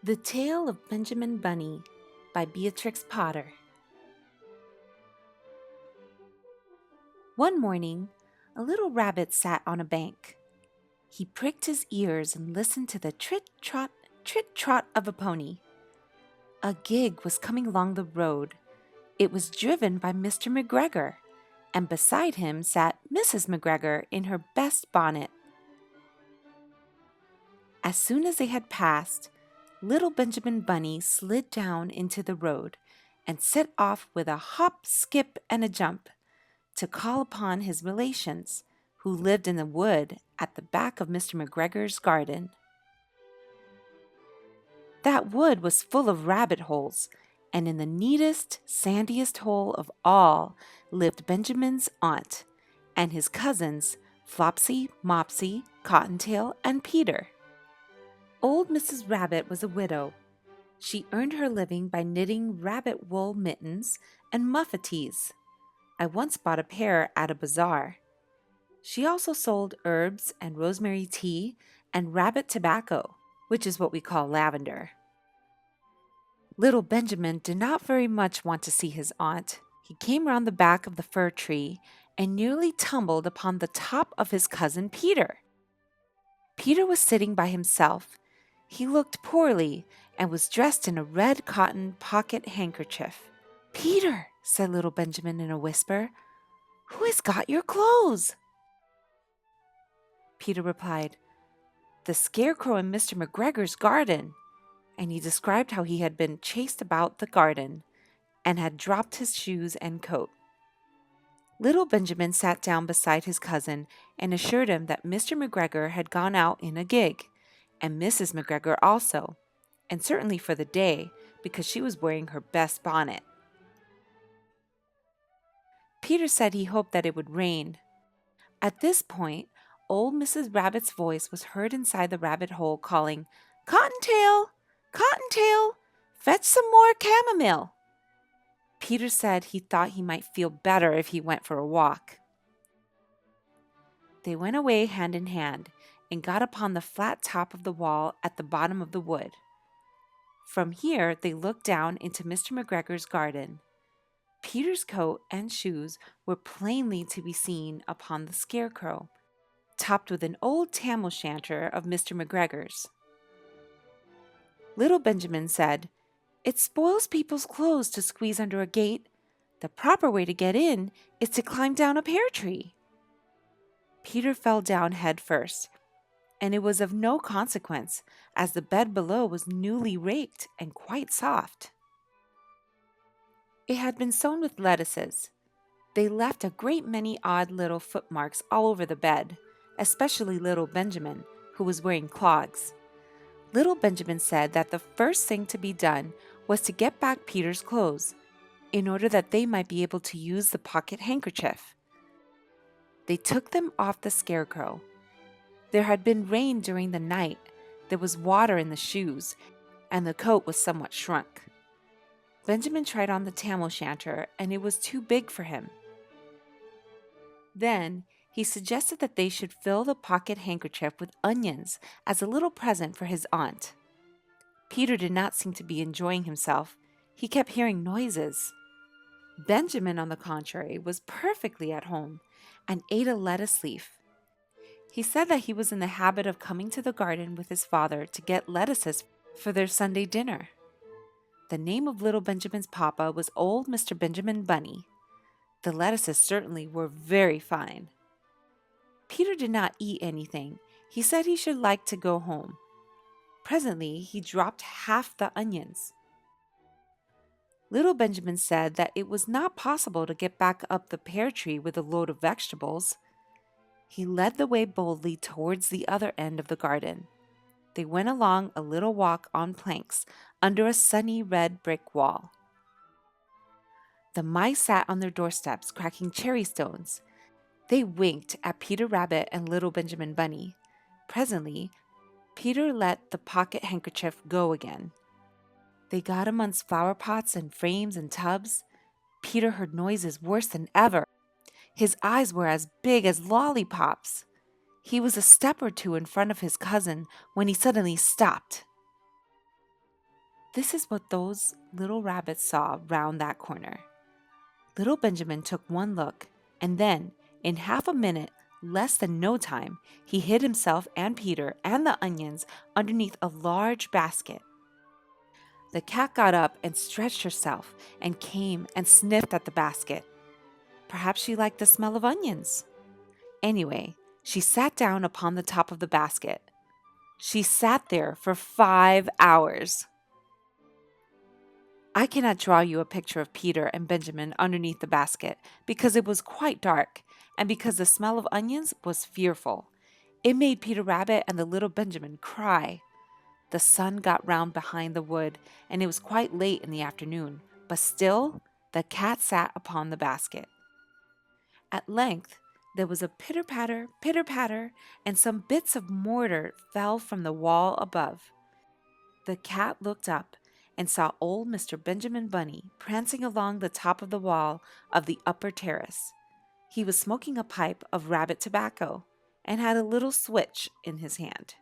The Tale of Benjamin Bunny by Beatrix Potter. One morning, a little rabbit sat on a bank. He pricked his ears and listened to the trit-trot of a pony. A gig was coming along the road. It was driven by Mr. McGregor, and beside him sat Mrs. McGregor in her best bonnet. As soon as they had passed, little Benjamin Bunny slid down into the road and set off with a hop, skip, and a jump to call upon his relations, who lived in the wood at the back of Mr. McGregor's garden. That wood was full of rabbit holes, and in the neatest, sandiest hole of all lived Benjamin's aunt and his cousins, Flopsy, Mopsy, Cottontail, and Peter. Old Mrs. Rabbit was a widow. She earned her living by knitting rabbit wool mittens and muffetees. I once bought a pair at a bazaar. She also sold herbs and rosemary tea and rabbit tobacco, which is what we call lavender. Little Benjamin did not very much want to see his aunt. He came round the back of the fir tree and nearly tumbled upon the top of his cousin Peter. Peter was sitting by himself. He looked poorly and was dressed in a red cotton pocket handkerchief. "Peter," said little Benjamin in a whisper, "who has got your clothes?" Peter replied, "The scarecrow in Mr. McGregor's garden," and he described how he had been chased about the garden and had dropped his shoes and coat. Little Benjamin sat down beside his cousin and assured him that Mr. McGregor had gone out in a gig, and Mrs. McGregor also, and certainly for the day, because she was wearing her best bonnet. Peter said he hoped that it would rain. At this point, old Mrs. Rabbit's voice was heard inside the rabbit hole calling, "Cottontail! Cottontail! Fetch some more chamomile!" Peter said he thought he might feel better if he went for a walk. They went away hand in hand and got upon the flat top of the wall at the bottom of the wood. From here they looked down into Mr. McGregor's garden. Peter's coat and shoes were plainly to be seen upon the scarecrow, topped with an old tam-o'-shanter of Mr. McGregor's. Little Benjamin said, "It spoils people's clothes to squeeze under a gate. The proper way to get in is to climb down a pear tree." Peter fell down head first, and it was of no consequence, as the bed below was newly raked and quite soft. It had been sown with lettuces. They left a great many odd little footmarks all over the bed, especially little Benjamin, who was wearing clogs. Little Benjamin said that the first thing to be done was to get back Peter's clothes, in order that they might be able to use the pocket handkerchief. They took them off the scarecrow. There had been rain during the night, there was water in the shoes, and the coat was somewhat shrunk. Benjamin tried on the tam-o'-shanter, and it was too big for him. Then he suggested that they should fill the pocket handkerchief with onions as a little present for his aunt. Peter did not seem to be enjoying himself. He kept hearing noises. Benjamin, on the contrary, was perfectly at home and ate a lettuce leaf. He said that he was in the habit of coming to the garden with his father to get lettuces for their Sunday dinner. The name of little Benjamin's papa was old Mr. Benjamin Bunny. The lettuces certainly were very fine. Peter did not eat anything. He said he should like to go home. Presently, he dropped half the onions. Little Benjamin said that it was not possible to get back up the pear tree with a load of vegetables. He led the way boldly towards the other end of the garden. They went along a little walk on planks under a sunny red brick wall. The mice sat on their doorsteps cracking cherry stones. They winked at Peter Rabbit and little Benjamin Bunny. Presently, Peter let the pocket handkerchief go again. They got amongst flower pots and frames and tubs. Peter heard noises worse than ever. His eyes were as big as lollipops. He was a step or two in front of his cousin when he suddenly stopped. This is what those little rabbits saw round that corner. Little Benjamin took one look, and then, in half a minute, less than no time, he hid himself and Peter and the onions underneath a large basket. The cat got up and stretched herself and came and sniffed at the basket. Perhaps she liked the smell of onions. Anyway, she sat down upon the top of the basket. She sat there for 5 hours. I cannot draw you a picture of Peter and Benjamin underneath the basket because it was quite dark and because the smell of onions was fearful. It made Peter Rabbit and the little Benjamin cry. The sun got round behind the wood and it was quite late in the afternoon, but still the cat sat upon the basket. At length there was a pitter-patter, and some bits of mortar fell from the wall above. The cat looked up and saw old Mr. Benjamin Bunny prancing along the top of the wall of the upper terrace. He was smoking a pipe of rabbit tobacco and had a little switch in his hand.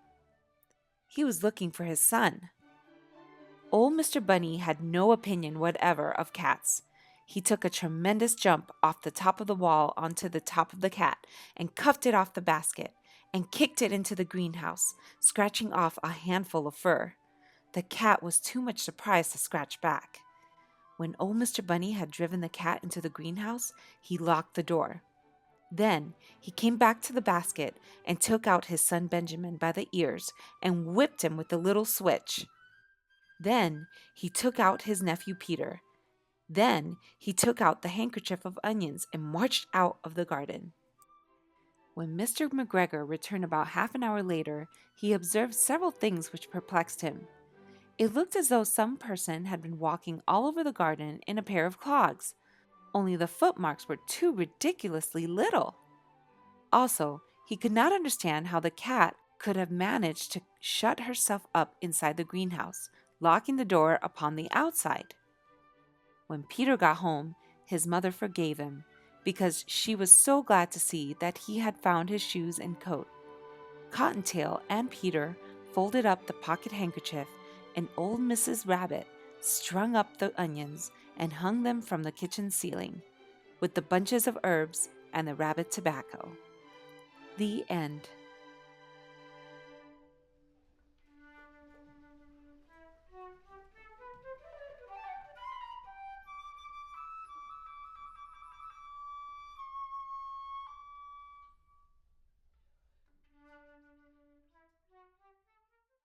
He was looking for his son. Old Mr. Bunny had no opinion whatever of cats. He took a tremendous jump off the top of the wall onto the top of the cat and cuffed it off the basket and kicked it into the greenhouse, scratching off a handful of fur. The cat was too much surprised to scratch back. When old Mr. Bunny had driven the cat into the greenhouse, he locked the door. Then he came back to the basket and took out his son Benjamin by the ears and whipped him with the little switch. Then he took out his nephew Peter. Then he took out the handkerchief of onions and marched out of the garden. When Mr. McGregor returned about half an hour later, he observed several things which perplexed him. It looked as though some person had been walking all over the garden in a pair of clogs, only the footmarks were too ridiculously little. Also, he could not understand how the cat could have managed to shut herself up inside the greenhouse, locking the door upon the outside. When Peter got home, his mother forgave him, because she was so glad to see that he had found his shoes and coat. Cottontail and Peter folded up the pocket handkerchief, and old Mrs. Rabbit strung up the onions and hung them from the kitchen ceiling, with the bunches of herbs and the rabbit tobacco. The end.